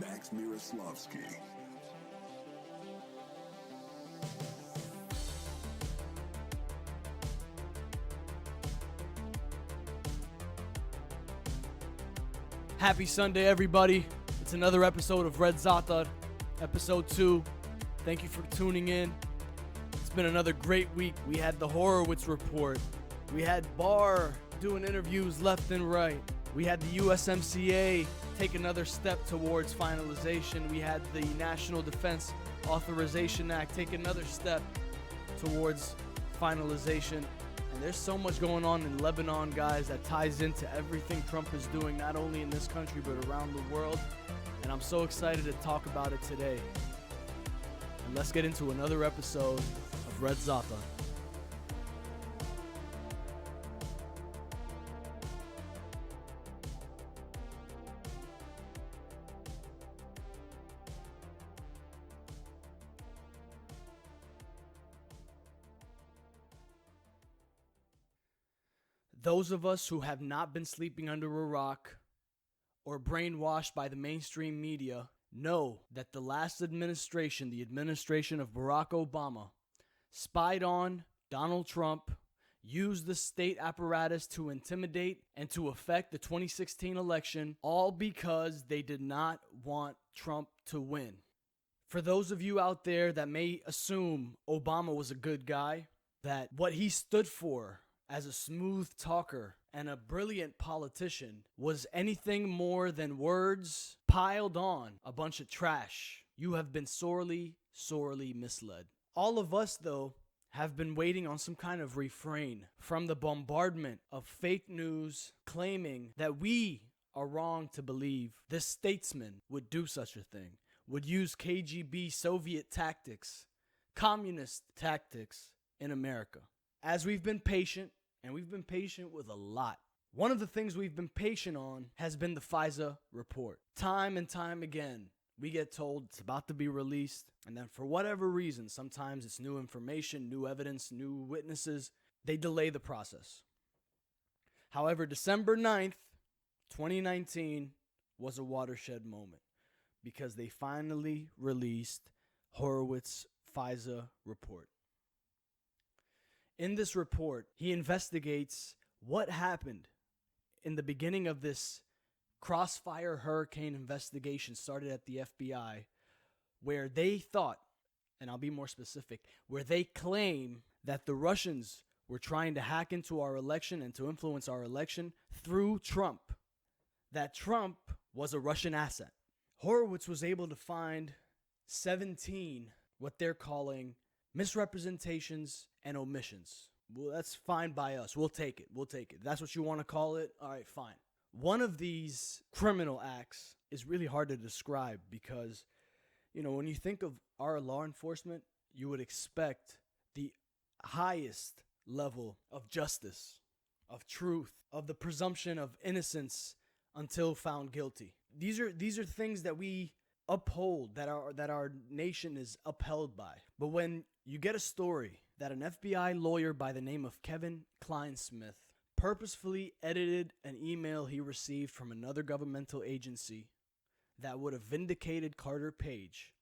Max Miroslavsky. Happy Sunday, everybody. It's another episode of Red Zaatar, episode 2. Thank you for tuning in. It's been another great week. We had the Horowitz report. We had Barr doing interviews left and right. We had the USMCA take another step towards finalization. We had the National Defense Authorization Act take another step towards finalization. And there's so much going on in Lebanon, guys, that ties into everything Trump is doing, not only in this country, but around the world. And I'm so excited to talk about it today. And let's get into another episode of Red Zaatar. Those of us who have not been sleeping under a rock or brainwashed by the mainstream media know that the last administration, the administration of Barack Obama, spied on Donald Trump, used the state apparatus to intimidate and to affect the 2016 election, all because they did not want Trump to win. For those of you out there that may assume Obama was a good guy, that what he stood for as a smooth talker and a brilliant politician was anything more than words piled on a bunch of trash, you have been sorely, sorely misled. All of us, though, have been waiting on some kind of refrain from the bombardment of fake news claiming that we are wrong to believe this statesman would do such a thing, would use KGB Soviet tactics, communist tactics in America. As we've been patient, and we've been patient with a lot, one of the things we've been patient on has been the FISA report. Time and time again, we get told it's about to be released, and then for whatever reason, sometimes it's new information, new evidence, new witnesses, they delay the process. However, December 9th, 2019 was a watershed moment because they finally released Horowitz FISA report. In this report, he investigates what happened in the beginning of this crossfire hurricane investigation started at the FBI, where they thought, and I'll be more specific, where they claim that the Russians were trying to hack into our election and to influence our election through Trump, that Trump was a Russian asset. Horowitz was able to find 17 what they're calling misrepresentations and omissions. Well, that's fine by us. We'll take it. That's what you want to call it. All right, fine. One of these criminal acts is really hard to describe because, when you think of our law enforcement, you would expect the highest level of justice, of truth, of the presumption of innocence until found guilty. These are things that we uphold, that our nation is upheld by. But when you get a story that an FBI lawyer by the name of Kevin Kleinsmith purposefully edited an email he received from another governmental agency that would have vindicated Carter Page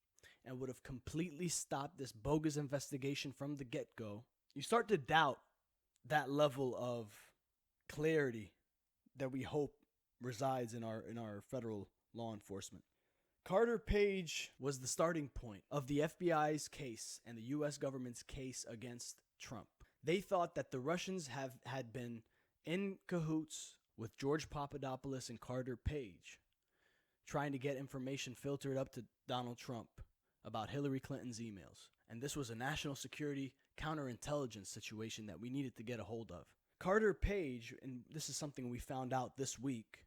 and would have completely stopped this bogus investigation from the get-go, you start to doubt that level of clarity that we hope resides in our federal law enforcement. Carter Page was the starting point of the FBI's case and the U.S. government's case against Trump. They thought that the Russians had been in cahoots with George Papadopoulos and Carter Page, trying to get information filtered up to Donald Trump about Hillary Clinton's emails. And this was a national security counterintelligence situation that we needed to get a hold of. Carter Page, and this is something we found out this week,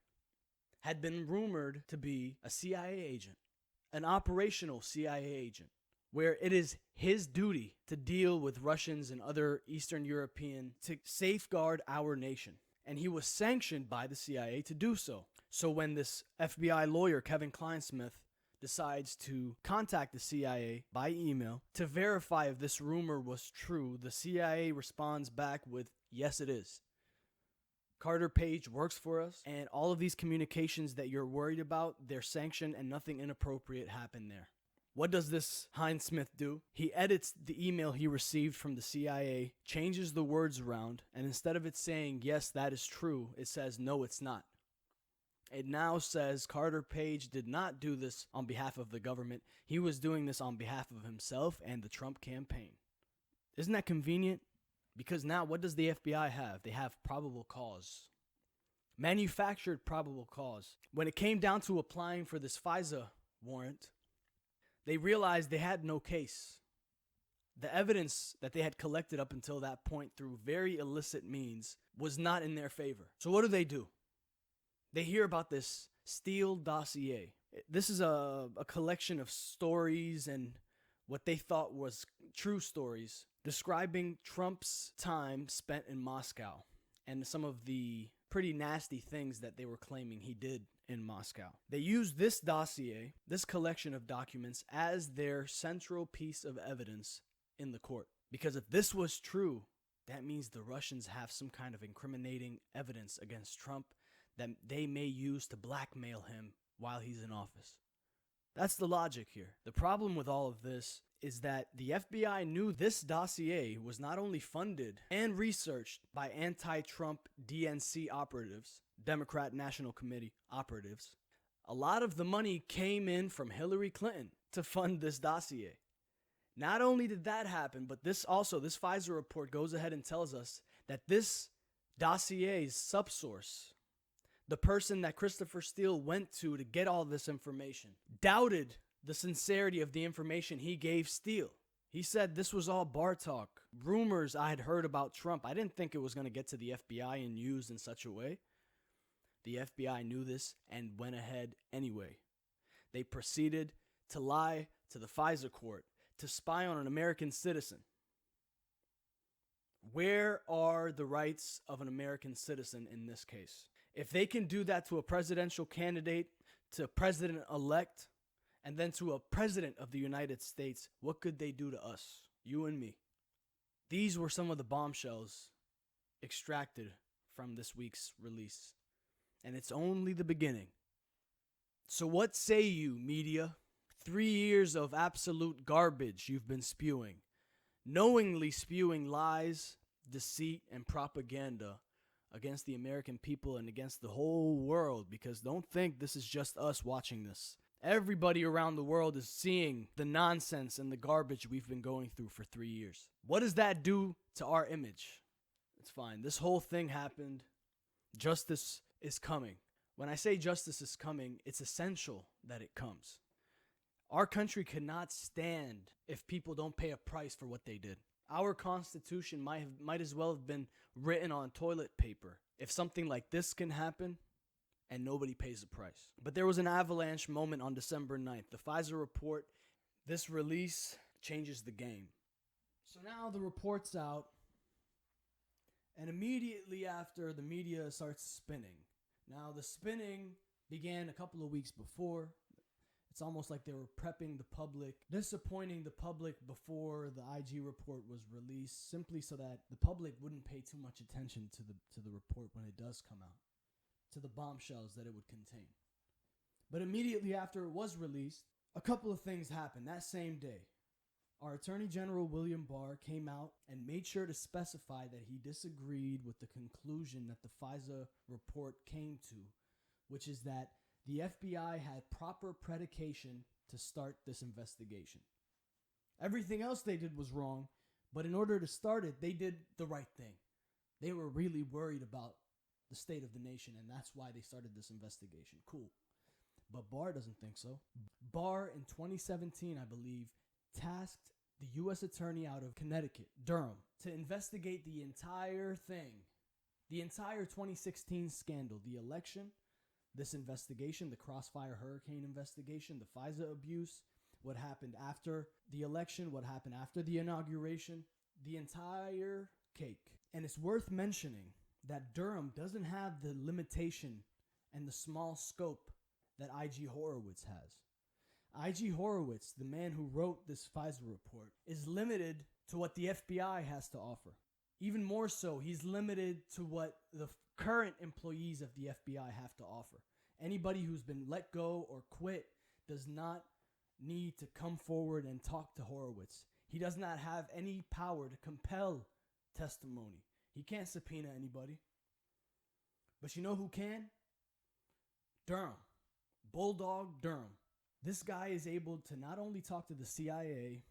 had been rumored to be a CIA agent, an operational CIA agent, where it is his duty to deal with Russians and other Eastern European to safeguard our nation. And he was sanctioned by the CIA to do so. So when this FBI lawyer, Kevin Kleinsmith, decides to contact the CIA by email to verify if this rumor was true, the CIA responds back with, yes, it is. Carter Page works for us, and all of these communications that you're worried about, they're sanctioned and nothing inappropriate happened there. What does this Heinz Smith do? He edits the email he received from the CIA, changes the words around, and instead of it saying, yes, that is true, it says, no, it's not. It now says Carter Page did not do this on behalf of the government. He was doing this on behalf of himself and the Trump campaign. Isn't that convenient? Because now what does the FBI have? They have probable cause. Manufactured probable cause. When it came down to applying for this FISA warrant, they realized they had no case. The evidence that they had collected up until that point through very illicit means was not in their favor. So what do? They hear about this Steele dossier. This is a collection of stories and what they thought was true stories describing Trump's time spent in Moscow and some of the pretty nasty things that they were claiming he did in Moscow. They used this dossier, this collection of documents, as their central piece of evidence in the court. Because if this was true, that means the Russians have some kind of incriminating evidence against Trump that they may use to blackmail him while he's in office. That's the logic here. The problem with all of this is that the FBI knew this dossier was not only funded and researched by anti-Trump DNC operatives, Democrat National Committee operatives. A lot of the money came in from Hillary Clinton to fund this dossier. Not only did that happen, but this FISA report goes ahead and tells us that this dossier's subsource, the person that Christopher Steele went to get all this information, doubted the sincerity of the information he gave Steele. He said this was all bar talk, rumors I had heard about Trump. I didn't think it was going to get to the FBI and used in such a way. The FBI knew this and went ahead anyway. They proceeded to lie to the FISA court, to spy on an American citizen. Where are the rights of an American citizen in this case? If they can do that to a presidential candidate, to president-elect, and then to a president of the United States, what could they do to us, you and me? These were some of the bombshells extracted from this week's release. And it's only the beginning. So what say you, media? 3 years of absolute garbage you've been spewing. Knowingly spewing lies, deceit, and propaganda against the American people and against the whole world. Because don't think this is just us watching this. Everybody around the world is seeing the nonsense and the garbage we've been going through for 3 years. What does that do to our image? It's fine. This whole thing happened. Justice is coming. When I say justice is coming, it's essential that it comes. Our country cannot stand if people don't pay a price for what they did. Our Constitution might as well have been written on toilet paper. If something like this can happen, and nobody pays the price. But there was an avalanche moment on December 9th. The FISA report, this release changes the game. So now the report's out, and immediately after, the media starts spinning. Now the spinning began a couple of weeks before. It's almost like they were prepping the public, disappointing the public before the IG report was released, simply so that the public wouldn't pay too much attention to the report when it does come out, to the bombshells that it would contain. But immediately after it was released, a couple of things happened that same day. Our Attorney General William Barr came out and made sure to specify that he disagreed with the conclusion that the FISA report came to, which is that the FBI had proper predication to start this investigation. Everything else they did was wrong, but in order to start it, they did the right thing. They were really worried about the state of the nation, and that's why they started this investigation. Cool. But Barr doesn't think so. Barr, in 2017, I believe, tasked the U.S. Attorney out of Connecticut, Durham, to investigate the entire thing, the entire 2016 scandal, the election, this investigation, the Crossfire Hurricane investigation, the FISA abuse, what happened after the election, what happened after the inauguration, the entire cake. And it's worth mentioning that Durham doesn't have the limitation and the small scope that IG Horowitz has. IG Horowitz, the man who wrote this FISA report, is limited to what the FBI has to offer. Even more so, he's limited to what the current employees of the FBI have to offer. Anybody who's been let go or quit does not need to come forward and talk to Horowitz. He does not have any power to compel testimony. He can't subpoena anybody. But you know who can? Durham. Bulldog Durham. This guy is able to not only talk to the CIA,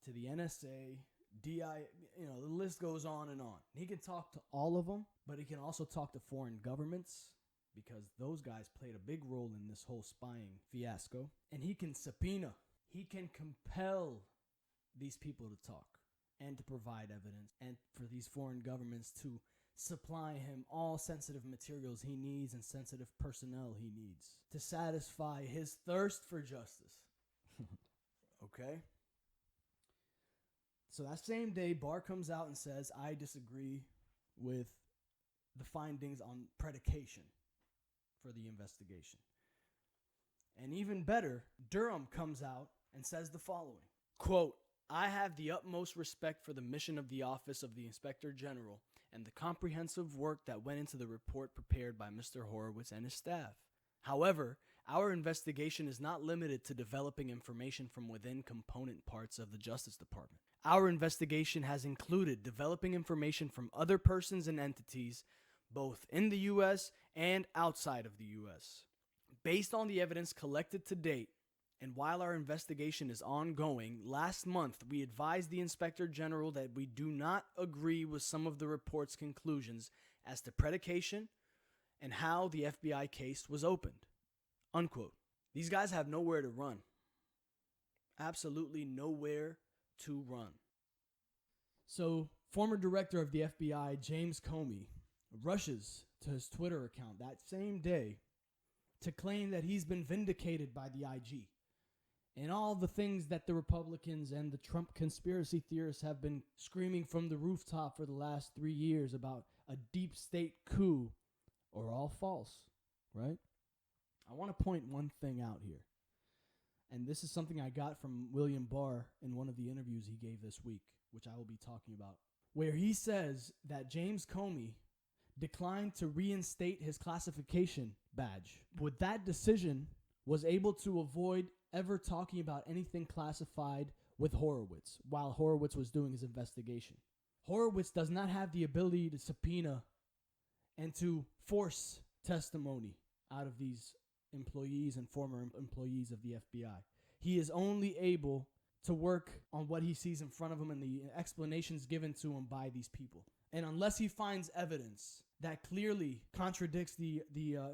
to the NSA, DI, the list goes on and on. He can talk to all of them, but he can also talk to foreign governments because those guys played a big role in this whole spying fiasco. And he can subpoena. He can compel these people to talk and to provide evidence and for these foreign governments to supply him all sensitive materials he needs and sensitive personnel he needs to satisfy his thirst for justice. Okay? So that same day, Barr comes out and says, I disagree with the findings on predication for the investigation. And even better, Durham comes out and says the following, quote, I have the utmost respect for the mission of the Office of the Inspector General and the comprehensive work that went into the report prepared by Mr. Horowitz and his staff. However, our investigation is not limited to developing information from within component parts of the Justice Department. Our investigation has included developing information from other persons and entities, both in the U.S. and outside of the U.S. Based on the evidence collected to date, and while our investigation is ongoing, last month we advised the Inspector General that we do not agree with some of the report's conclusions as to predication and how the FBI case was opened. Unquote. These guys have nowhere to run. Absolutely nowhere to run. So, former director of the FBI, James Comey, rushes to his Twitter account that same day to claim that he's been vindicated by the IG. And all the things that the Republicans and the Trump conspiracy theorists have been screaming from the rooftop for the last 3 years about a deep state coup are all false, right? I want to point one thing out here. And this is something I got from William Barr in one of the interviews he gave this week, which I will be talking about, where he says that James Comey declined to reinstate his classification badge. With that decision, was able to avoid ever talking about anything classified with Horowitz while Horowitz was doing his investigation. Horowitz does not have the ability to subpoena and to force testimony out of these employees and former employees of the FBI. He is only able to work on what he sees in front of him and the explanations given to him by these people. And unless he finds evidence that clearly contradicts the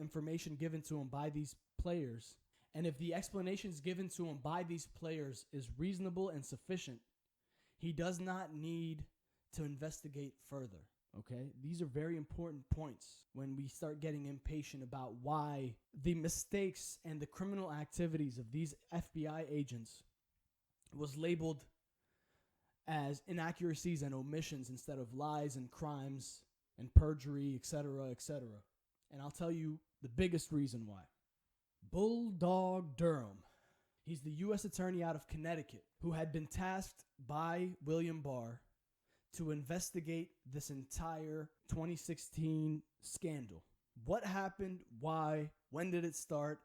information given to him by these players, and if the explanations given to him by these players is reasonable and sufficient, he does not need to investigate further. Okay? These are very important points when we start getting impatient about why the mistakes and the criminal activities of these FBI agents was labeled as inaccuracies and omissions instead of lies and crimes and perjury, etc., etc. And I'll tell you the biggest reason why. Bulldog Durham. He's the U.S. attorney out of Connecticut who had been tasked by William Barr to investigate this entire 2016 scandal. What happened? Why? When did it start?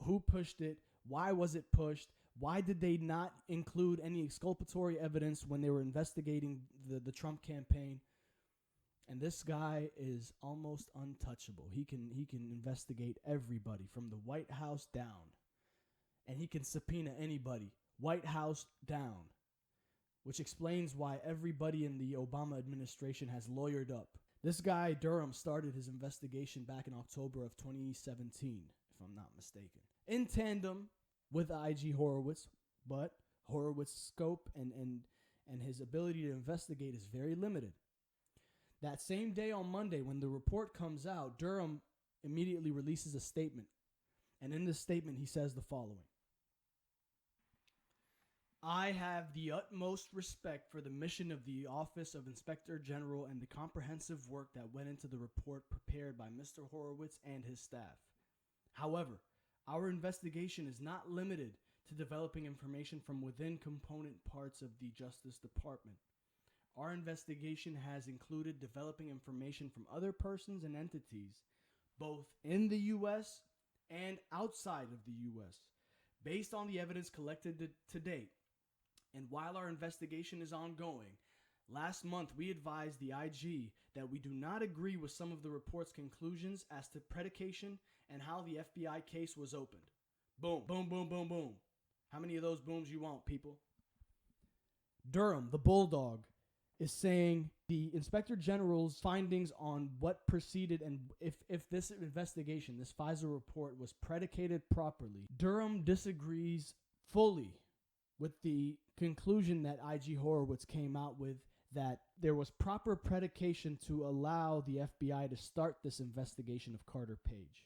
Who pushed it? Why was it pushed? Why did they not include any exculpatory evidence when they were investigating the Trump campaign? And this guy is almost untouchable. He can investigate everybody from the White House down. And he can subpoena anybody, White House down. Which explains why everybody in the Obama administration has lawyered up. This guy, Durham, started his investigation back in October of 2017, if I'm not mistaken. In tandem with IG Horowitz, but Horowitz's scope and his ability to investigate is very limited. That same day on Monday, when the report comes out, Durham immediately releases a statement. And in this statement, he says the following. I have the utmost respect for the mission of the Office of Inspector General and the comprehensive work that went into the report prepared by Mr. Horowitz and his staff. However, our investigation is not limited to developing information from within component parts of the Justice Department. Our investigation has included developing information from other persons and entities, both in the U.S. and outside of the U.S., based on the evidence collected to date. And while our investigation is ongoing, last month we advised the IG that we do not agree with some of the report's conclusions as to predication and how the FBI case was opened. Boom, boom, boom, boom, boom. How many of those booms you want, people? Durham, the bulldog, is saying the Inspector General's findings on what proceeded and if this investigation, this FISA report, was predicated properly. Durham disagrees fully with the conclusion that IG Horowitz came out with, that there was proper predication to allow the FBI to start this investigation of Carter Page.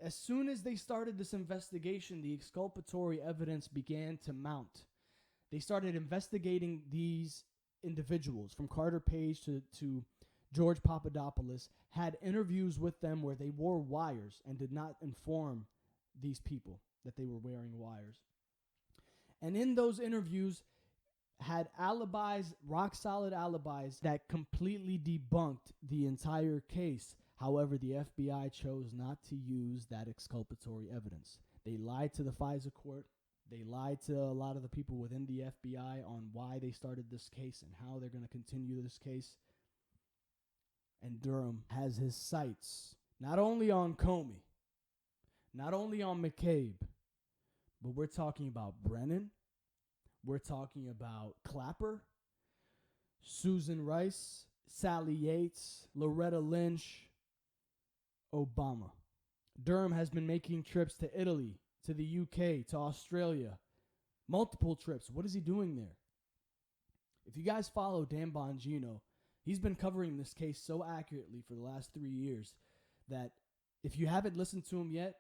As soon as they started this investigation, the exculpatory evidence began to mount. They started investigating these individuals, from Carter Page to George Papadopoulos, had interviews with them where they wore wires and did not inform these people that they were wearing wires. And in those interviews had alibis, rock solid alibis, that completely debunked the entire case. However, the FBI chose not to use that exculpatory evidence. They lied to the FISA court. They lied to a lot of the people within the FBI on why they started this case and how they're going to continue this case. And Durham has his sights not only on Comey, not only on McCabe, but we're talking about Brennan. We're talking about Clapper, Susan Rice, Sally Yates, Loretta Lynch, Obama. Durham has been making trips to Italy, to the UK, to Australia. Multiple trips. What is he doing there? If you guys follow Dan Bongino, he's been covering this case so accurately for the last 3 years that if you haven't listened to him yet,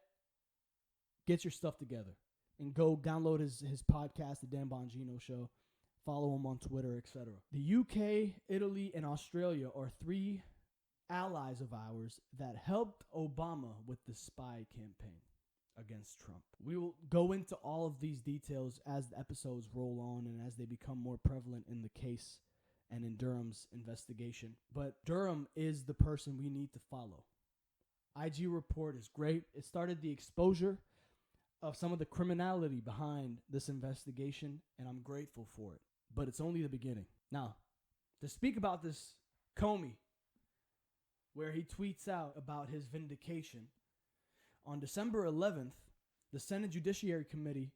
get your stuff together and go download his podcast, The Dan Bongino Show. Follow him on Twitter, etc. The UK, Italy, and Australia are 3 allies of ours that helped Obama with the spy campaign against Trump. We will go into all of these details as the episodes roll on and as they become more prevalent in the case and in Durham's investigation. But Durham is the person we need to follow. IG report is great. It started the exposure of some of the criminality behind this investigation, and I'm grateful for it. But it's only the beginning. Now, to speak about this Comey, where he tweets out about his vindication, on December 11th, the Senate Judiciary Committee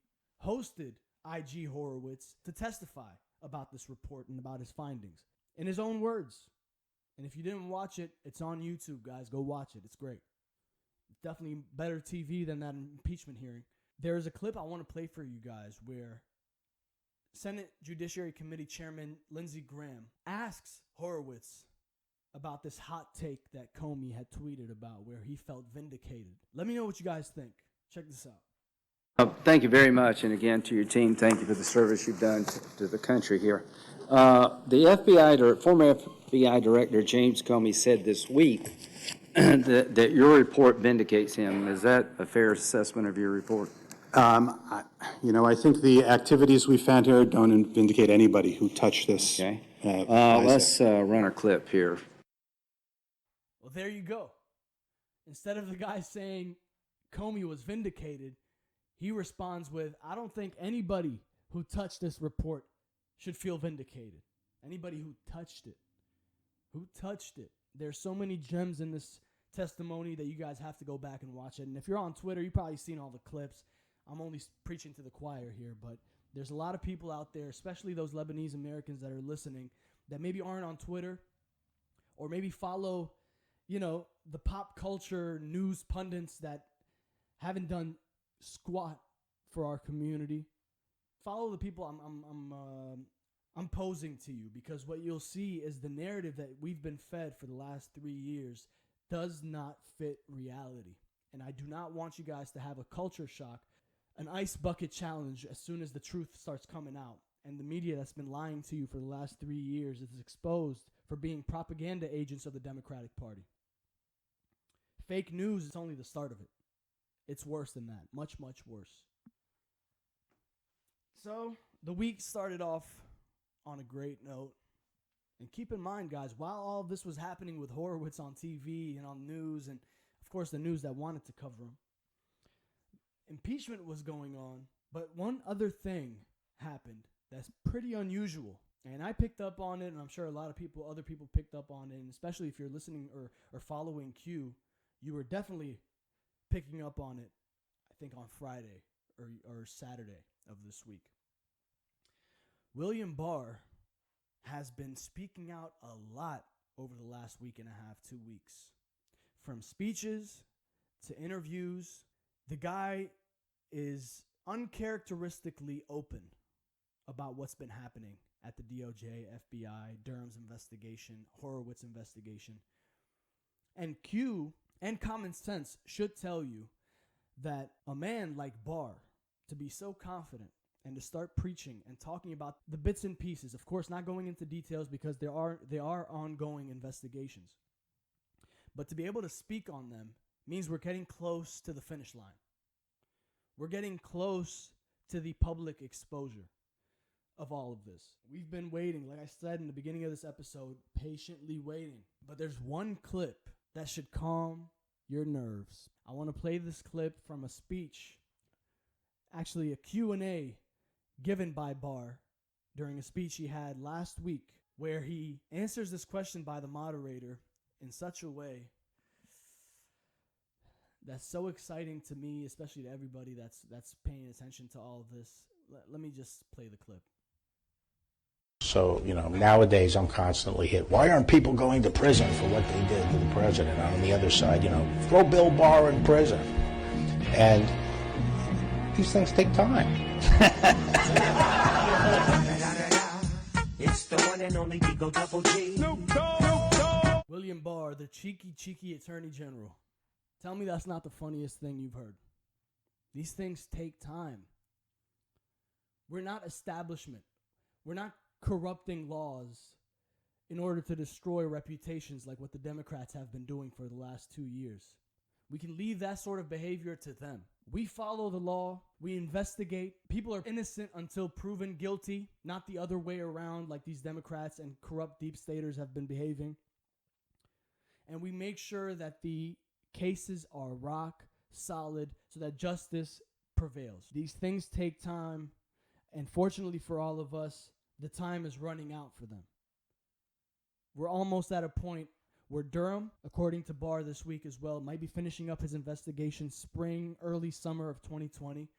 hosted IG Horowitz to testify about this report and about his findings in his own words. And if you didn't watch it, it's on YouTube, guys. Go watch it. It's great. Definitely better TV than that impeachment hearing. There's a clip I want to play for you guys where Senate Judiciary Committee Chairman Lindsey Graham asks Horowitz about this hot take that Comey had tweeted about where he felt vindicated. Let me know what you guys think. Check this out. Thank you very much, and again to your team, thank you for the service you've done to the country here. The former FBI Director James Comey said this week that your report vindicates him. Is that a fair assessment of your report? I think the activities we found here don't vindicate anybody who touched this. Okay. Let's run our clip here. Well, there you go. Instead of the guy saying Comey was vindicated, he responds with, I don't think anybody who touched this report should feel vindicated. Anybody who touched it. Who touched it? There's so many gems in this testimony that you guys have to go back and watch it. And if you're on Twitter, you've probably seen all the clips. I'm only preaching to the choir here, but there's a lot of people out there, especially those Lebanese Americans that are listening, that maybe aren't on Twitter or maybe follow, the pop culture news pundits that haven't done squat for our community. Follow the people I'm posing to you, because what you'll see is the narrative that we've been fed for the last 3 years does not fit reality. And I do not want you guys to have a culture shock, an ice bucket challenge as soon as the truth starts coming out. And the media that's been lying to you for the last 3 years is exposed for being propaganda agents of the Democratic Party. Fake news is only the start of it. It's worse than that. Much, much worse. So, the week started off on a great note. And keep in mind, guys, while all of this was happening with Horowitz on TV and on news, and of course the news that wanted to cover him, impeachment was going on. But one other thing happened that's pretty unusual. And I picked up on it, and I'm sure a lot of other people picked up on it, and especially if you're listening or following Q, you were definitely picking up on it, I think, on Friday or Saturday of this week. William Barr has been speaking out a lot over the last week and a half, 2 weeks. From speeches to interviews, the guy is uncharacteristically open about what's been happening at the DOJ, FBI, Durham's investigation, Horowitz investigation. And Q and common sense should tell you that a man like Barr, to be so confident and to start preaching and talking about the bits and pieces, of course not going into details because there are ongoing investigations, but to be able to speak on them means we're getting close to the finish line. We're getting close to the public exposure of all of this. We've been waiting, like I said in the beginning of this episode, patiently waiting. But there's one clip that should calm your nerves. I want to play this clip from a speech, actually a Q&A given by Barr during a speech he had last week, where he answers this question by the moderator in such a way that's so exciting to me, especially to everybody that's paying attention to all of this. Let me just play the clip. So, nowadays I'm constantly hit. Why aren't people going to prison for what they did to the president? On the other side, throw Bill Barr in prison. And these things take time. It's the one and only Digo Double G. William Barr, the cheeky Attorney General. Tell me that's not the funniest thing you've heard. These things take time. We're not establishment. We're not corrupting laws in order to destroy reputations like what the Democrats have been doing for the last 2 years. We can leave that sort of behavior to them. We follow the law. We investigate. People are innocent until proven guilty, not the other way around like these Democrats and corrupt deep staters have been behaving. And we make sure that the cases are rock solid so that justice prevails. These things take time, and fortunately for all of us, the time is running out for them. We're almost at a point where Durham, according to Barr this week as well, might be finishing up his investigation spring, early summer of 2020.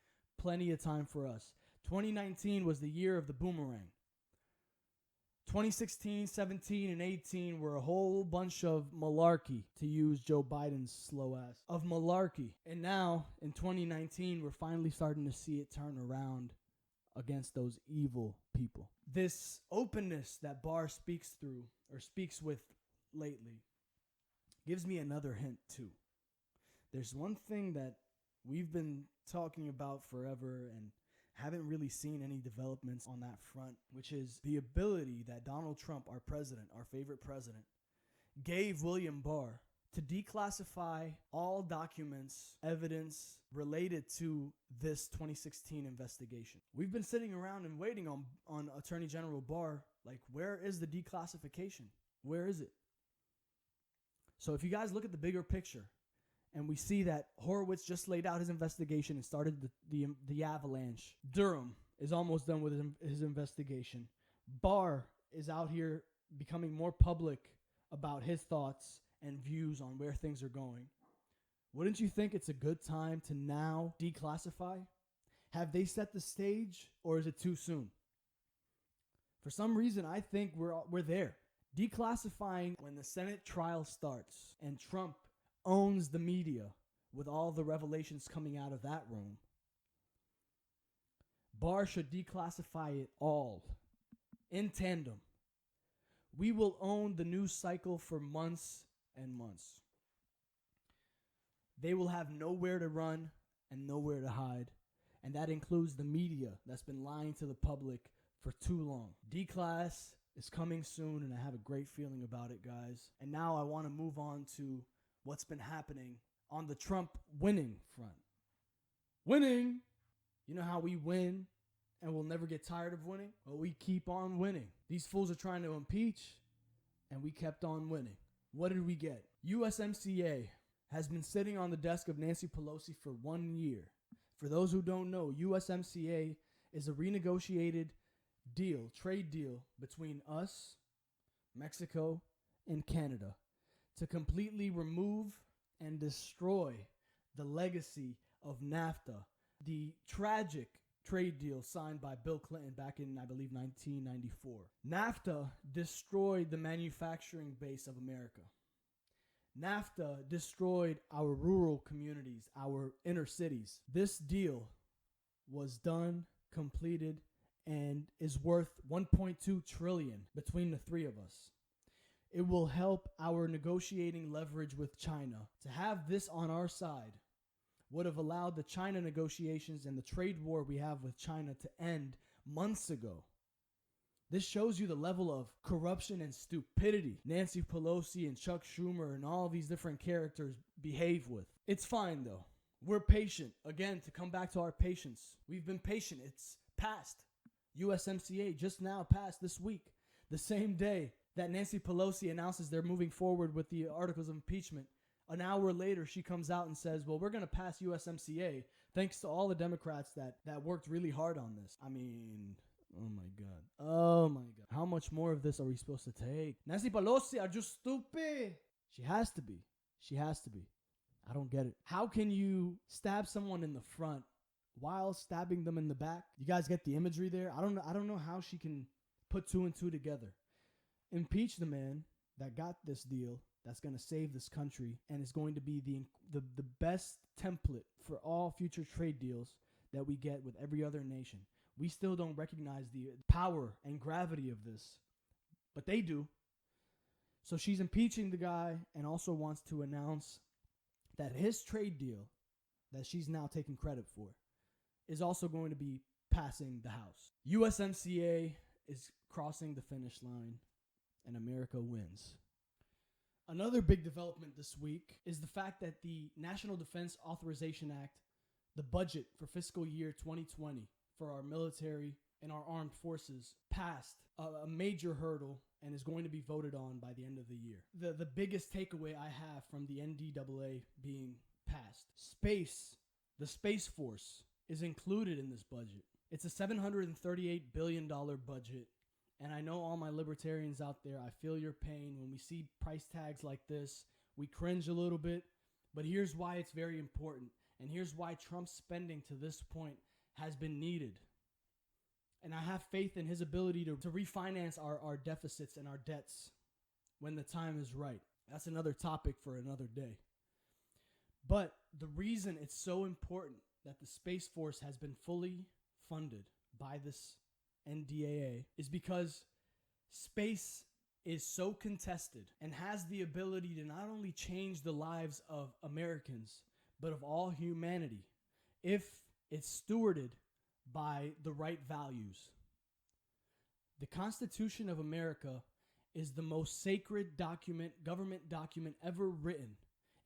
Plenty of time for us. 2019 was the year of the boomerang. 2016, 17, and 18 were a whole bunch of malarkey, to use Joe Biden's slow ass, of malarkey. And now, in 2019, we're finally starting to see it turn around against those evil people. This openness that Barr speaks with lately gives me another hint too. There's one thing that we've been talking about forever and haven't really seen any developments on that front, which is the ability that Donald Trump, our president, our favorite president, gave William Barr to declassify all documents, evidence related to this 2016 investigation. We've been sitting around and waiting on Attorney General Barr, like, where is the declassification? Where is it? So if you guys look at the bigger picture, and we see that Horowitz just laid out his investigation and started the avalanche. Durham is almost done with his investigation. Barr is out here becoming more public about his thoughts and views on where things are going. Wouldn't you think it's a good time to now declassify? Have they set the stage, or is it too soon? For some reason, I think we're there. Declassifying when the Senate trial starts and Trump owns the media with all the revelations coming out of that room. Barr should declassify it all in tandem. We will own the news cycle for months and months. They will have nowhere to run and nowhere to hide, and that includes the media that's been lying to the public for too long. Declass is coming soon, and I have a great feeling about it, guys. And now I want to move on to what's been happening on the Trump winning front. Winning! You know how we win and we'll never get tired of winning? Well, we keep on winning. These fools are trying to impeach, and we kept on winning. What did we get? USMCA has been sitting on the desk of Nancy Pelosi for 1 year. For those who don't know, USMCA is a renegotiated deal, trade deal between us, Mexico, and Canada to completely remove and destroy the legacy of NAFTA, the tragic trade deal signed by Bill Clinton back in, I believe, 1994. NAFTA destroyed the manufacturing base of America. NAFTA destroyed our rural communities, our inner cities. This deal was done, completed, and is worth $1.2 trillion between the three of us. It will help our negotiating leverage with China. To have this on our side would have allowed the China negotiations and the trade war we have with China to end months ago. This shows you the level of corruption and stupidity Nancy Pelosi and Chuck Schumer and all these different characters behave with. It's fine though. We're patient. Again, to come back to our patience. We've been patient. It's passed. USMCA just now passed this week. The same day that Nancy Pelosi announces they're moving forward with the articles of impeachment. An hour later, she comes out and says, well, we're going to pass USMCA thanks to all the Democrats that worked really hard on this. I mean, oh my God. Oh my God. How much more of this are we supposed to take? Nancy Pelosi, are you stupid? She has to be. She has to be. I don't get it. How can you stab someone in the front while stabbing them in the back? You guys get the imagery there? I don't know how she can put two and two together. Impeach the man that got this deal that's going to save this country and is going to be the best template for all future trade deals that we get with every other nation. We still don't recognize the power and gravity of this, but they do. So she's impeaching the guy and also wants to announce that his trade deal that she's now taking credit for is also going to be passing the House. USMCA is crossing the finish line and America wins. Another big development this week is the fact that the National Defense Authorization Act, the budget for fiscal year 2020 for our military and our armed forces, passed a major hurdle and is going to be voted on by the end of the year. The biggest takeaway I have from the NDAA being passed, the Space Force is included in this budget. It's a $738 billion budget. And I know all my libertarians out there, I feel your pain. When we see price tags like this, we cringe a little bit. But here's why it's very important. And here's why Trump's spending to this point has been needed. And I have faith in his ability to refinance our deficits and our debts when the time is right. That's another topic for another day. But the reason it's so important that the Space Force has been fully funded by this NDAA is because space is so contested and has the ability to not only change the lives of Americans, but of all humanity if it's stewarded by the right values. The Constitution of America is the most sacred government document ever written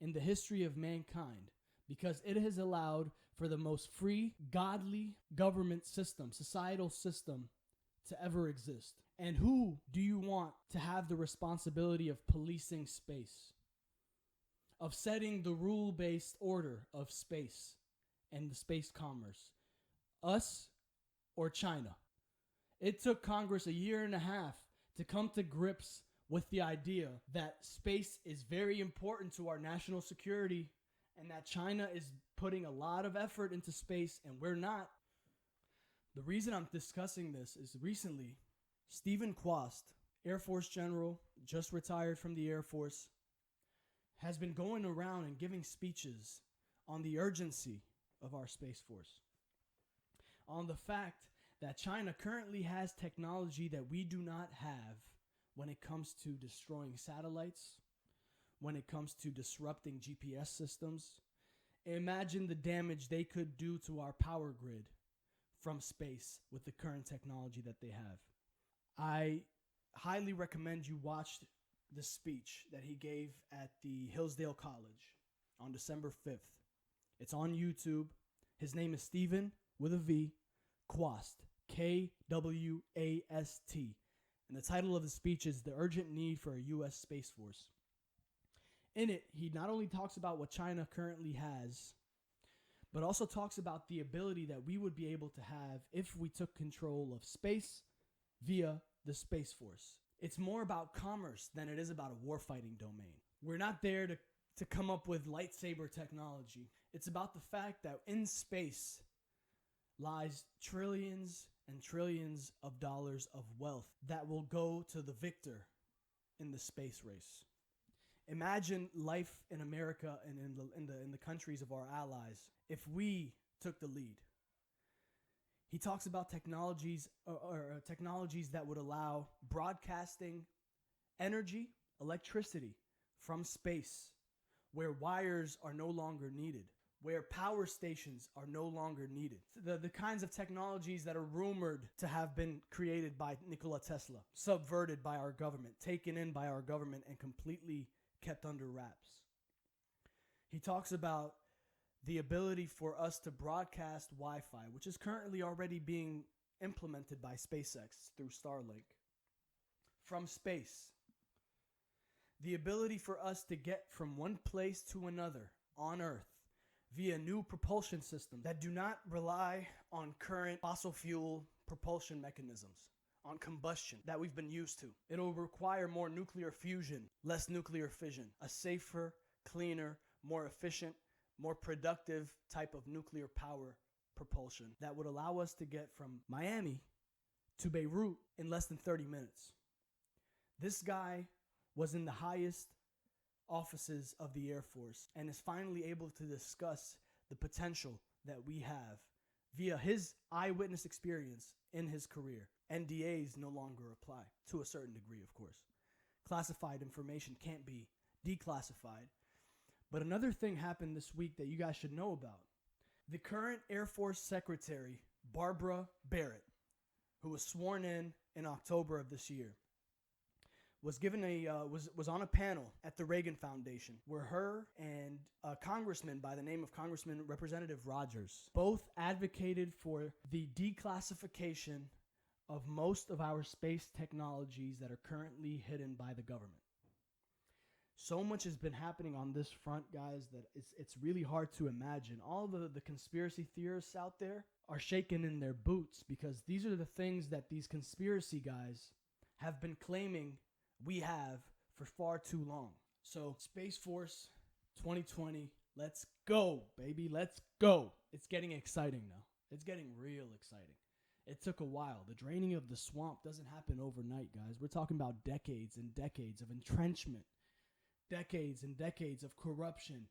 in the history of mankind because it has allowed for the most free, godly government system, societal system to ever exist. And who do you want to have the responsibility of policing space, of setting the rule-based order of space and the space commerce? Us or China? It took Congress 1.5 years to come to grips with the idea that space is very important to our national security and that China is putting a lot of effort into space and we're not. The reason I'm discussing this is recently, Stephen Quast, Air Force General, just retired from the Air Force, has been going around and giving speeches on the urgency of our Space Force, on the fact that China currently has technology that we do not have when it comes to destroying satellites, when it comes to disrupting GPS systems. Imagine the damage they could do to our power grid from space with the current technology that they have. I highly recommend you watch the speech that he gave at the Hillsdale College on December 5th. It's on YouTube. His name is Stephen, with a V, Quast, Kwast. And the title of the speech is The Urgent Need for a U.S. Space Force. In it, he not only talks about what China currently has, but also talks about the ability that we would be able to have if we took control of space via the Space Force. It's more about commerce than it is about a warfighting domain. We're not there to come up with lightsaber technology. It's about the fact that in space lies trillions and trillions of dollars of wealth that will go to the victor in the space race. Imagine life in America and in the countries of our allies if we took the lead. He talks about technologies technologies that would allow broadcasting energy, electricity from space, where wires are no longer needed, where power stations are no longer needed. The kinds of technologies that are rumored to have been created by Nikola Tesla, subverted by our government, taken in by our government, and completely kept under wraps. He talks about the ability for us to broadcast Wi-Fi, which is currently already being implemented by SpaceX through Starlink, from space. The ability for us to get from one place to another on Earth via new propulsion systems that do not rely on current fossil fuel propulsion mechanisms, on combustion that we've been used to. It'll require more nuclear fusion, less nuclear fission, a safer, cleaner, more efficient, more productive type of nuclear power propulsion that would allow us to get from Miami to Beirut in less than 30 minutes. This guy was in the highest offices of the Air Force and is finally able to discuss the potential that we have via his eyewitness experience in his career. NDAs no longer apply, to a certain degree, of course. Classified information can't be declassified. But another thing happened this week that you guys should know about. The current Air Force Secretary, Barbara Barrett, who was sworn in October of this year, was given was on a panel at the Reagan Foundation where her and a congressman by the name of Congressman Representative Rogers both advocated for the declassification of most of our space technologies that are currently hidden by the government. So much has been happening on this front, guys, that it's really hard to imagine. All the conspiracy theorists out there are shaking in their boots because these are the things that these conspiracy guys have been claiming we have for far too long. So Space Force 2020, let's go, baby, let's go. It's getting exciting now. It's getting real exciting. It took a while. The draining of the swamp doesn't happen overnight, guys. We're talking about decades and decades of entrenchment, decades and decades of corruption,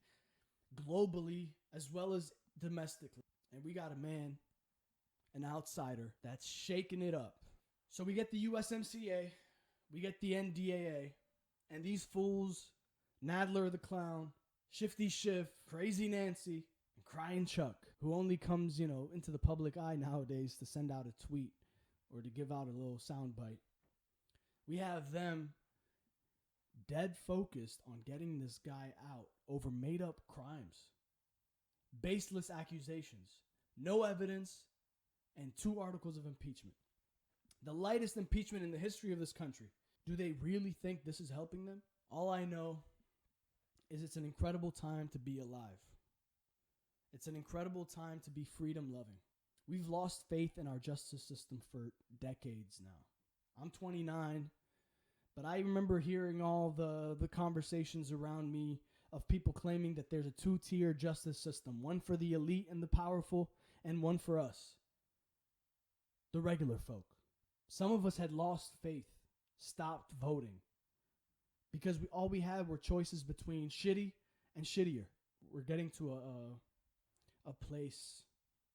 globally as well as domestically. And we got a man, an outsider, that's shaking it up. So we get the USMCA, we get the NDAA, and these fools, Nadler the Clown, Shifty Schiff, Crazy Nancy, and Crying Chuck, who only comes, into the public eye nowadays to send out a tweet or to give out a little soundbite. We have them dead focused on getting this guy out over made-up crimes, baseless accusations, no evidence, and 2 articles of impeachment. The lightest impeachment in the history of this country. Do they really think this is helping them? All I know is it's an incredible time to be alive. It's an incredible time to be freedom-loving. We've lost faith in our justice system for decades now. I'm 29, but I remember hearing all the conversations around me of people claiming that there's a 2-tier justice system, one for the elite and the powerful, and one for us, the regular folk. Some of us had lost faith, stopped voting, because all we had were choices between shitty and shittier. We're getting to a place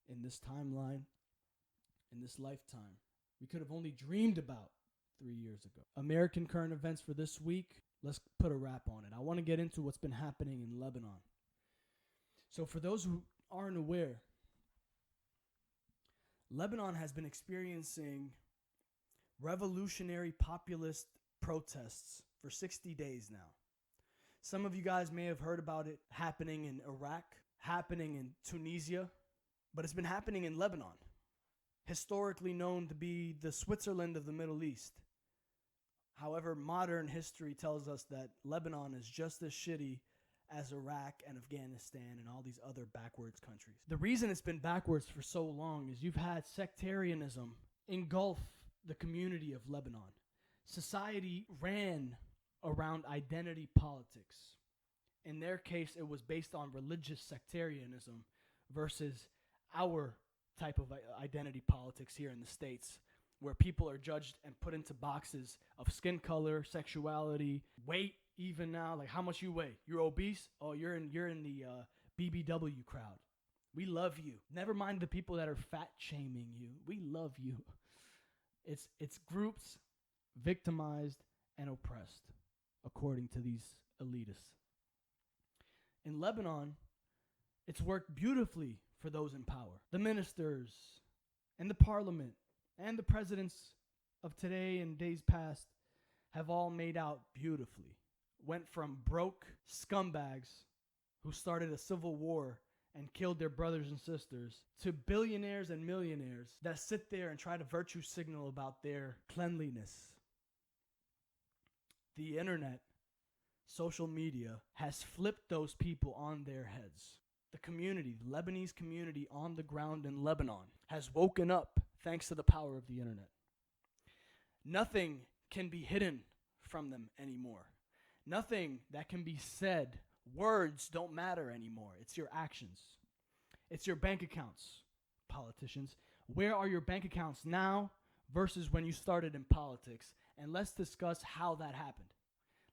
in this timeline, in this lifetime, we could have only dreamed about 3 years ago. American current events for this week, let's put a wrap on it. I want to get into what's been happening in Lebanon. So for those who aren't aware, Lebanon has been experiencing revolutionary populist protests for 60 days now. Some of you guys may have heard about it happening in Iraq, happening in Tunisia, but it's been happening in Lebanon, historically known to be the Switzerland of the Middle East. However, modern history tells us that Lebanon is just as shitty as Iraq and Afghanistan and all these other backwards countries. The reason it's been backwards for so long is you've had sectarianism engulf the community of Lebanon. Society ran around identity politics. In their case, it was based on religious sectarianism versus our type of identity politics here in the States, where people are judged and put into boxes of skin color, sexuality, weight, even now, like how much you weigh. You're obese? Oh, you're in the BBW crowd. We love you. Never mind the people that are fat shaming you. We love you. It's groups victimized and oppressed, according to these elitists. In Lebanon, it's worked beautifully for those in power. The ministers and the parliament and the presidents of today and days past have all made out beautifully. Went from broke scumbags who started a civil war and killed their brothers and sisters to billionaires and millionaires that sit there and try to virtue signal about their cleanliness. The internet, social media, has flipped those people on their heads. The community, the Lebanese community on the ground in Lebanon, has woken up thanks to the power of the internet. Nothing can be hidden from them anymore. Nothing that can be said, words don't matter anymore. It's your actions. It's your bank accounts, politicians. Where are your bank accounts now versus when you started in politics? And let's discuss how that happened.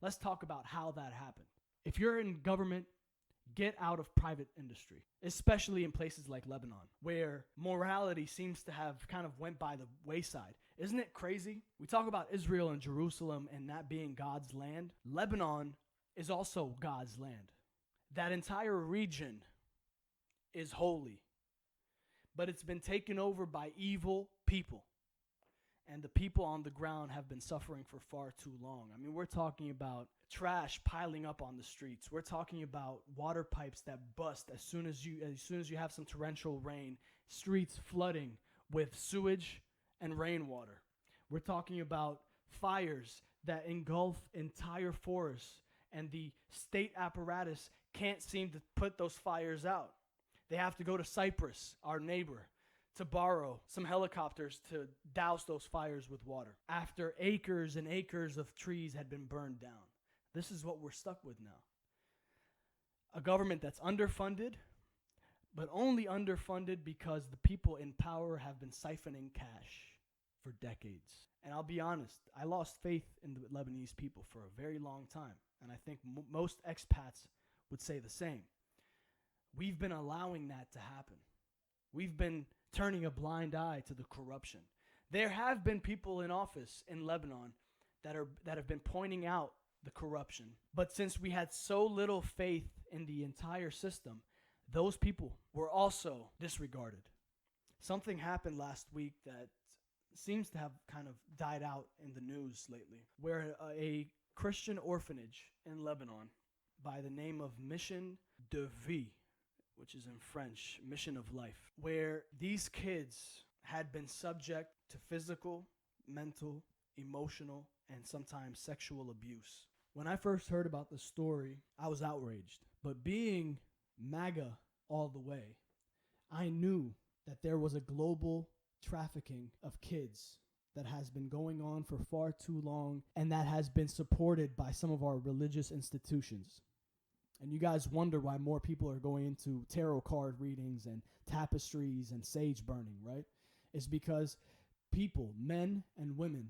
Let's talk about how that happened. If you're in government, get out of private industry, especially in places like Lebanon, where morality seems to have kind of went by the wayside. Isn't it crazy? We talk about Israel and Jerusalem and that being God's land. Lebanon is also God's land. That entire region is holy, but it's been taken over by evil people. And the people on the ground have been suffering for far too long. I mean, we're talking about trash piling up on the streets. We're talking about water pipes that bust as soon as you have some torrential rain, streets flooding with sewage and rainwater. We're talking about fires that engulf entire forests, and the state apparatus can't seem to put those fires out. They have to go to Cyprus, our neighbor, to borrow some helicopters to douse those fires with water after acres and acres of trees had been burned down. This is what we're stuck with now. A government that's underfunded, but only underfunded because the people in power have been siphoning cash for decades. And I'll be honest, I lost faith in the Lebanese people for a very long time. And I think most expats would say the same. We've been allowing that to happen. We've been turning a blind eye to the corruption. There have been people in office in Lebanon that have been pointing out the corruption. But since we had so little faith in the entire system, those people were also disregarded. Something happened last week that seems to have kind of died out in the news lately, where a Christian orphanage in Lebanon by the name of Mission De Vie, which is in French, Mission of Life, where these kids had been subject to physical, mental, emotional, and sometimes sexual abuse. When I first heard about the story, I was outraged. But being MAGA all the way, I knew that there was a global trafficking of kids that has been going on for far too long, and that has been supported by some of our religious institutions. And you guys wonder why more people are going into tarot card readings and tapestries and sage burning, right? It's because people, men and women,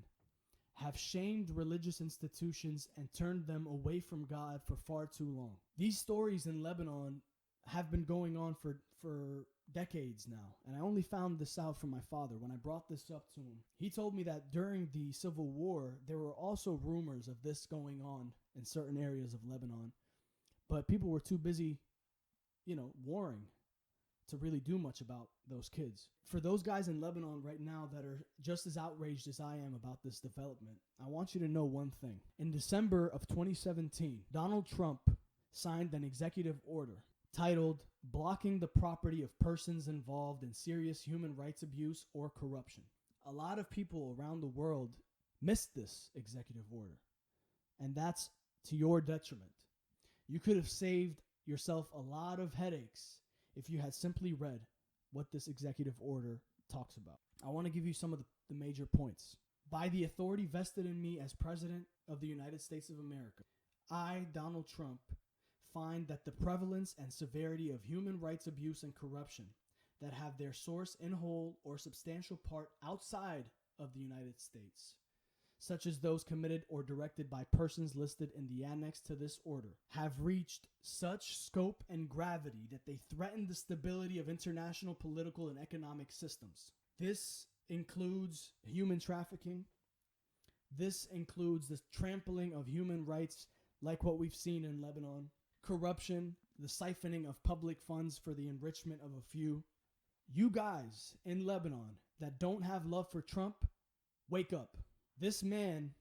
have shamed religious institutions and turned them away from God for far too long. These stories in Lebanon have been going on for decades now. And I only found this out from my father when I brought this up to him. He told me that during the Civil War, there were also rumors of this going on in certain areas of Lebanon. But people were too busy, warring to really do much about those kids. For those guys in Lebanon right now that are just as outraged as I am about this development, I want you to know one thing. In December of 2017, Donald Trump signed an executive order titled Blocking the Property of Persons Involved in Serious Human Rights Abuse or Corruption. A lot of people around the world missed this executive order. And that's to your detriment. You could have saved yourself a lot of headaches if you had simply read what this executive order talks about. I want to give you some of the major points. By the authority vested in me as President of the United States of America, I, Donald Trump, find that the prevalence and severity of human rights abuse and corruption that have their source in whole or substantial part outside of the United States, such as those committed or directed by persons listed in the annex to this order, have reached such scope and gravity that they threaten the stability of international political and economic systems. This includes human trafficking. This includes the trampling of human rights like what we've seen in Lebanon, corruption, the siphoning of public funds for the enrichment of a few. You guys in Lebanon that don't have love for Trump, wake up. This man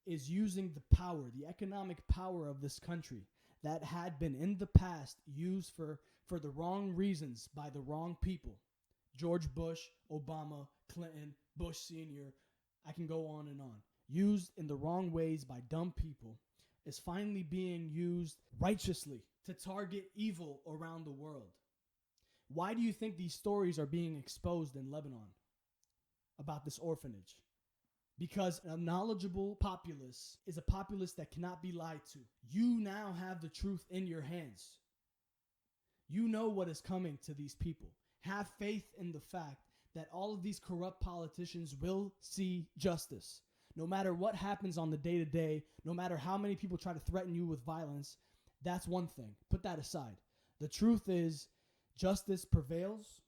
is using the power, the economic power of this country that had been in the past used for the wrong reasons by the wrong people. George Bush, Obama, Clinton, Bush Sr., I can go on and on. Used in the wrong ways by dumb people is finally being used righteously to target evil around the world. Why do you think these stories are being exposed in Lebanon about this orphanage? Because a knowledgeable populace is a populace that cannot be lied to. You now have the truth in your hands. You know what is coming to these people. Have faith in the fact that all of these corrupt politicians will see justice. No matter what happens on the day-to-day, no matter how many people try to threaten you with violence, that's one thing. Put that aside. The truth is, justice prevails,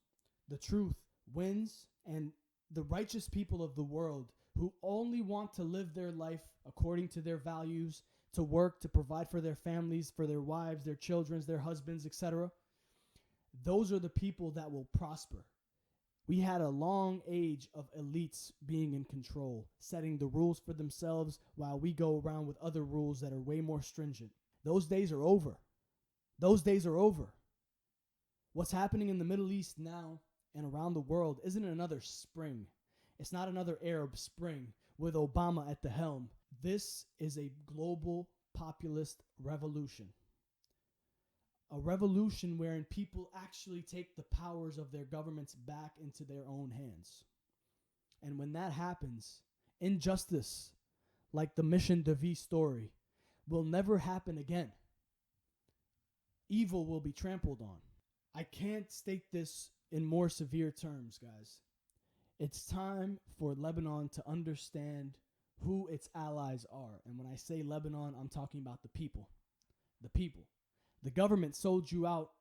the truth wins, and the righteous people of the world who only want to live their life according to their values, to work, to provide for their families, for their wives, their children, their husbands, etc., those are the people that will prosper. We had a long age of elites being in control, setting the rules for themselves while we go around with other rules that are way more stringent. Those days are over. Those days are over. What's happening in the Middle East now and around the world isn't another spring. It's not another Arab Spring with Obama at the helm. This is a global populist revolution. A revolution wherein people actually take the powers of their governments back into their own hands. And when that happens, injustice, like the Mission De Vie story, will never happen again. Evil will be trampled on. I can't state this in more severe terms, guys. It's time for Lebanon to understand who its allies are. And when I say Lebanon, I'm talking about the people. The people. The government sold you out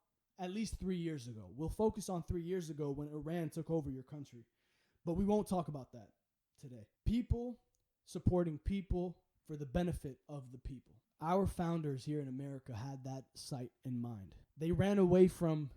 at least 3 years ago. We'll focus on 3 years ago when Iran took over your country. But we won't talk about that today. People supporting people for the benefit of the people. Our founders here in America had that sight in mind. They ran away from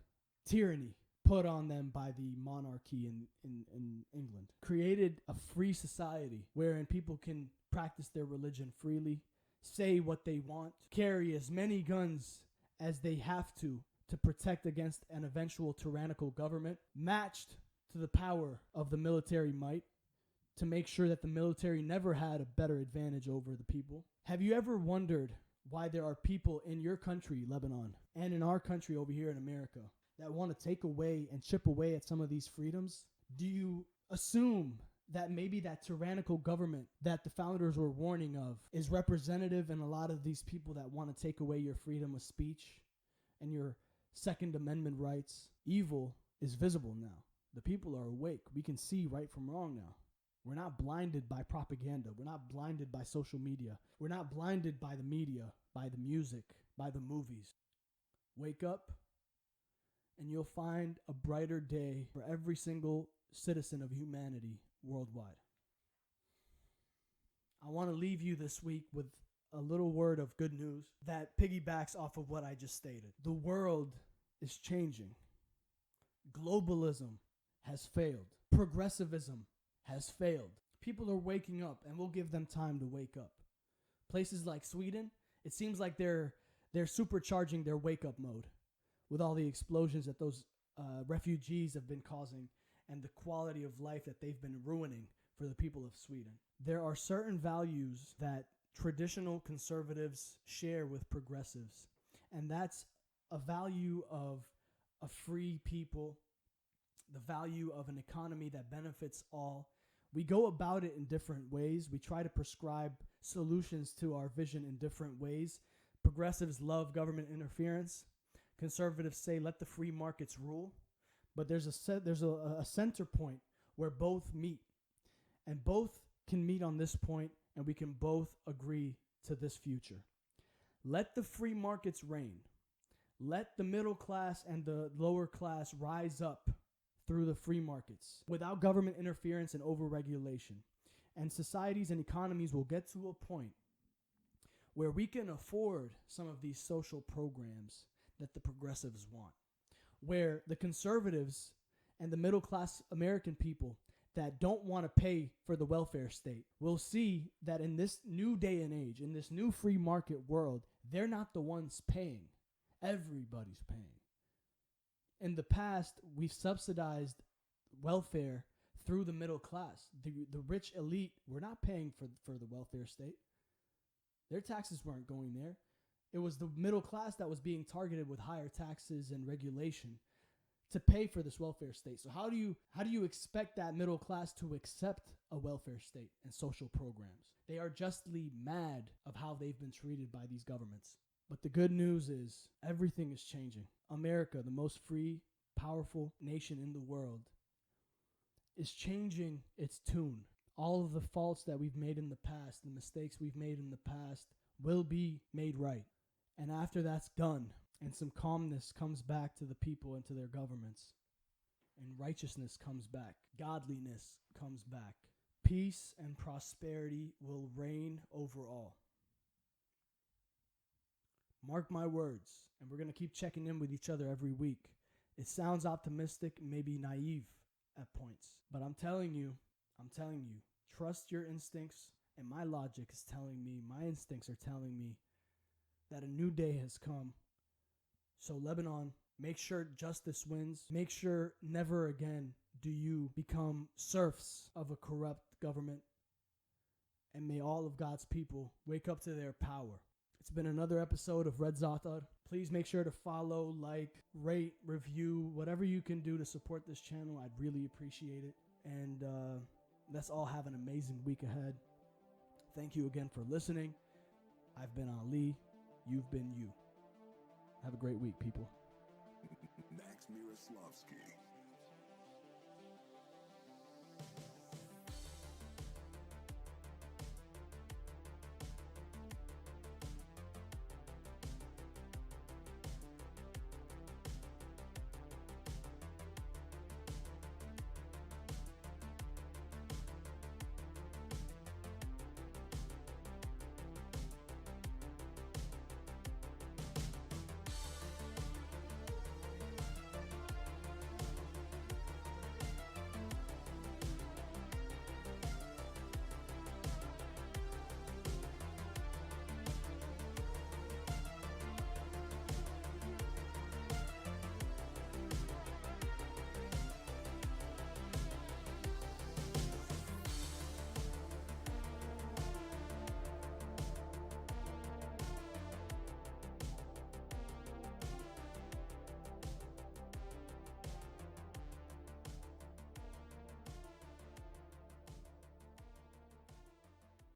tyranny put on them by the monarchy in England. Created a free society wherein people can practice their religion freely, say what they want, carry as many guns as they have to protect against an eventual tyrannical government, matched to the power of the military might, to make sure that the military never had a better advantage over the people. Have you ever wondered why there are people in your country, Lebanon, and in our country over here in America, that want to take away and chip away at some of these freedoms? Do you assume that maybe that tyrannical government that the founders were warning of is representative in a lot of these people that want to take away your freedom of speech and your Second Amendment rights? Evil is visible now. The people are awake. We can see right from wrong now. We're not blinded by propaganda. We're not blinded by social media. We're not blinded by the media, by the music, by the movies. Wake up, and you'll find a brighter day for every single citizen of humanity worldwide. I want to leave you this week with a little word of good news that piggybacks off of what I just stated. The world is changing. Globalism has failed. Progressivism has failed. People are waking up, and we'll give them time to wake up. Places like Sweden, it seems like they're supercharging their wake-up mode with all the explosions that those refugees have been causing and the quality of life that they've been ruining for the people of Sweden. There are certain values that traditional conservatives share with progressives, and that's a value of a free people, the value of an economy that benefits all. We go about it in different ways. We try to prescribe solutions to our vision in different ways. Progressives love government interference. Conservatives say let the free markets rule. But there's a center point where both meet, and both can meet on this point, and we can both agree to this future. Let the free markets reign. Let the middle class and the lower class rise up through the free markets without government interference and overregulation. And societies and economies will get to a point where we can afford some of these social programs that the progressives want, where the conservatives and the middle class American people that don't want to pay for the welfare state will see that in this new day and age, in this new free market world, they're not the ones paying. Everybody's paying. In the past, we've subsidized welfare through the middle class. The rich elite were not paying for the welfare state. Their taxes weren't going there. It was the middle class that was being targeted with higher taxes and regulation to pay for this welfare state. So how do you expect that middle class to accept a welfare state and social programs? They are justly mad of how they've been treated by these governments. But the good news is everything is changing. America, the most free, powerful nation in the world, is changing its tune. All of the faults that we've made in the past, the mistakes we've made in the past, will be made right. And after that's done, and some calmness comes back to the people and to their governments, and righteousness comes back, godliness comes back, peace and prosperity will reign over all. Mark my words, and we're going to keep checking in with each other every week. It sounds optimistic, maybe naive at points, but I'm telling you, trust your instincts, and my logic is telling me, my instincts are telling me that a new day has come. So Lebanon, make sure justice wins. Make sure never again do you become serfs of a corrupt government. And may all of God's people wake up to their power. It's been another episode of Red Zaatar. Please make sure to follow, like, rate, review, whatever you can do to support this channel. I'd really appreciate it. And let's all have an amazing week ahead. Thank you again for listening. I've been Ali. You've been you. Have a great week, people. Max Miroslavsky.